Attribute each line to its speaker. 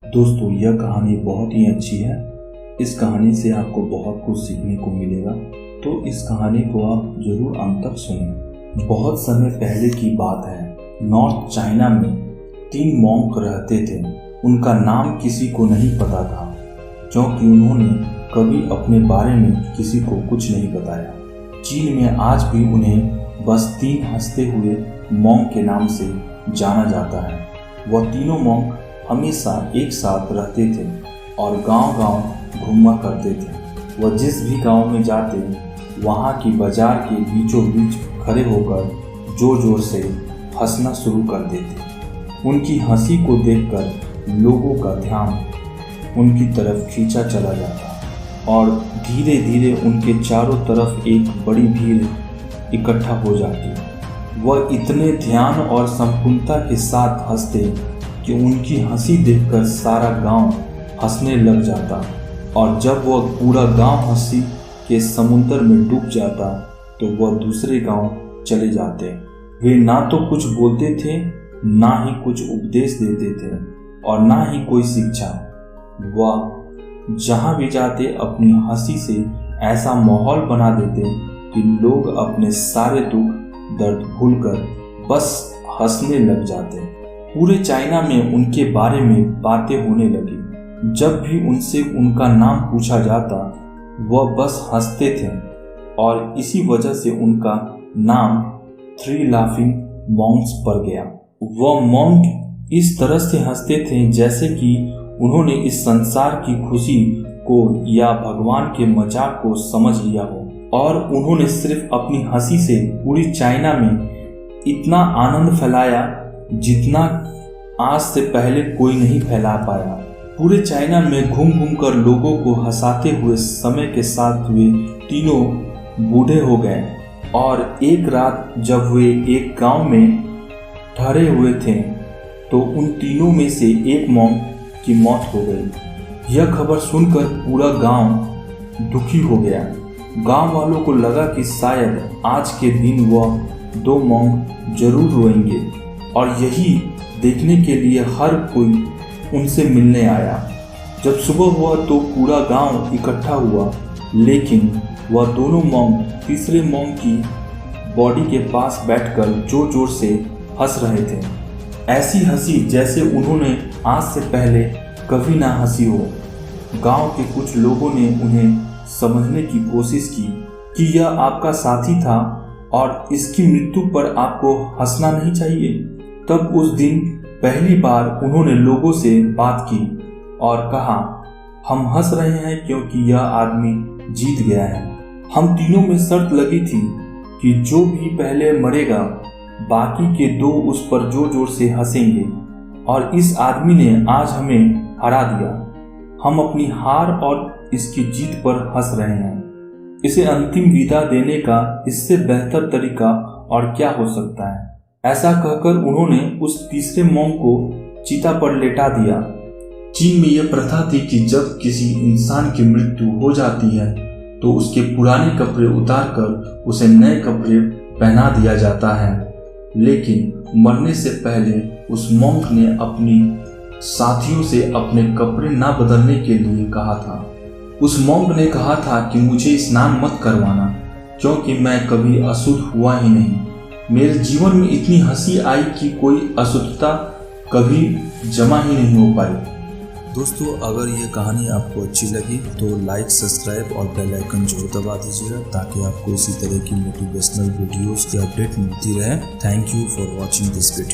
Speaker 1: दोस्तों, यह कहानी बहुत ही अच्छी है। इस कहानी से आपको बहुत कुछ सीखने को मिलेगा, तो इस कहानी को आप जरूर अंत तक सुनें। बहुत समय पहले की बात है। नॉर्थ चाइना में 3 मॉन्क रहते थे। उनका नाम किसी को नहीं पता था, क्योंकि उन्होंने कभी अपने बारे में किसी को कुछ नहीं बताया। चीन में आज भी उन्हें बस 3 हंसते हुए मॉन्क के नाम से जाना जाता है। वह तीनों मॉन्क हमेशा एक साथ रहते थे और गांव-गांव घूमा करते थे। वह जिस भी गांव में जाते, वहां की बाजार के बीचों बीच खड़े होकर जोर जोर से हंसना शुरू कर देते। उनकी हंसी को देखकर लोगों का ध्यान उनकी तरफ खींचा चला जाता और धीरे धीरे उनके चारों तरफ एक बड़ी भीड़ इकट्ठा हो जाती। वह इतने ध्यान और संपूर्णता के साथ हंसते कि उनकी हंसी देखकर सारा गांव हंसने लग जाता, और जब वह पूरा गांव हंसी के समुद्र में डूब जाता तो वह दूसरे गांव चले जाते। वे ना तो कुछ बोलते थे, ना ही कुछ उपदेश देते थे और ना ही कोई शिक्षा। वह जहां भी जाते अपनी हंसी से ऐसा माहौल बना देते कि लोग अपने सारे दुख दर्द भूलकर बस हंसने लग जाते। पूरे चाइना में उनके बारे में बातें होने लगी। जब भी उनसे उनका नाम पूछा जाता, वह बस हंसते थे और इसी वजह से उनका नाम 3 लाफिंग मॉन्क्स पड़ गया। वह मॉन्क इस तरह से हंसते थे जैसे कि उन्होंने इस संसार की खुशी को या भगवान के मजाक को समझ लिया हो, और उन्होंने सिर्फ अपनी हंसी से पूरी चाइना में इतना आनंद फैलाया जितना आज से पहले कोई नहीं फैला पाया। पूरे चाइना में घूम घूम कर लोगों को हंसाते हुए समय के साथ वे तीनों बूढ़े हो गए, और एक रात जब वे एक गांव में ठहरे हुए थे तो उन तीनों में से एक मॉन्क की मौत हो गई। यह खबर सुनकर पूरा गांव दुखी हो गया। गांव वालों को लगा कि शायद आज के दिन वह 2 मॉन्क जरूर रोएंगे, और यही देखने के लिए हर कोई उनसे मिलने आया। जब सुबह हुआ तो पूरा गांव इकट्ठा हुआ, लेकिन वह दोनों मॉन्क तीसरे मॉन्क की बॉडी के पास बैठकर जोर जोर से हंस रहे थे। ऐसी हंसी जैसे उन्होंने आज से पहले कभी ना हंसी हो। गांव के कुछ लोगों ने उन्हें समझने की कोशिश की कि यह आपका साथी था और इसकी मृत्यु पर आपको हंसना नहीं चाहिए। तब उस दिन पहली बार उन्होंने लोगों से बात की और कहा, हम हंस रहे हैं क्योंकि यह आदमी जीत गया है। हम तीनों में शर्त लगी थी कि जो भी पहले मरेगा, बाकी के 2 उस पर जोर जोर से हंसेंगे, और इस आदमी ने आज हमें हरा दिया। हम अपनी हार और इसकी जीत पर हंस रहे हैं। इसे अंतिम विदा देने का इससे बेहतर तरीका और क्या हो सकता है। ऐसा कहकर उन्होंने उस तीसरे मॉन्क को चिता पर लेटा दिया। चीन में यह प्रथा थी कि जब किसी इंसान की मृत्यु हो जाती है तो उसके पुराने कपड़े उतारकर उसे नए कपड़े पहना दिया जाता है। लेकिन मरने से पहले उस मॉन्क ने अपनी साथियों से अपने कपड़े ना बदलने के लिए कहा था। उस मॉन्क ने कहा था कि मुझे स्नान मत करवाना, क्योंकि मैं कभी अशुद्ध हुआ ही नहीं। मेरे जीवन में इतनी हंसी आई कि कोई अशुद्धता कभी जमा ही नहीं हो पाई।
Speaker 2: दोस्तों, अगर ये कहानी आपको अच्छी लगी तो लाइक, सब्सक्राइब और बेल आइकन जरूर दबा दीजिएगा, ताकि आपको इसी तरह की मोटिवेशनल वीडियोस की अपडेट मिलती रहे। Thank you for watching this video.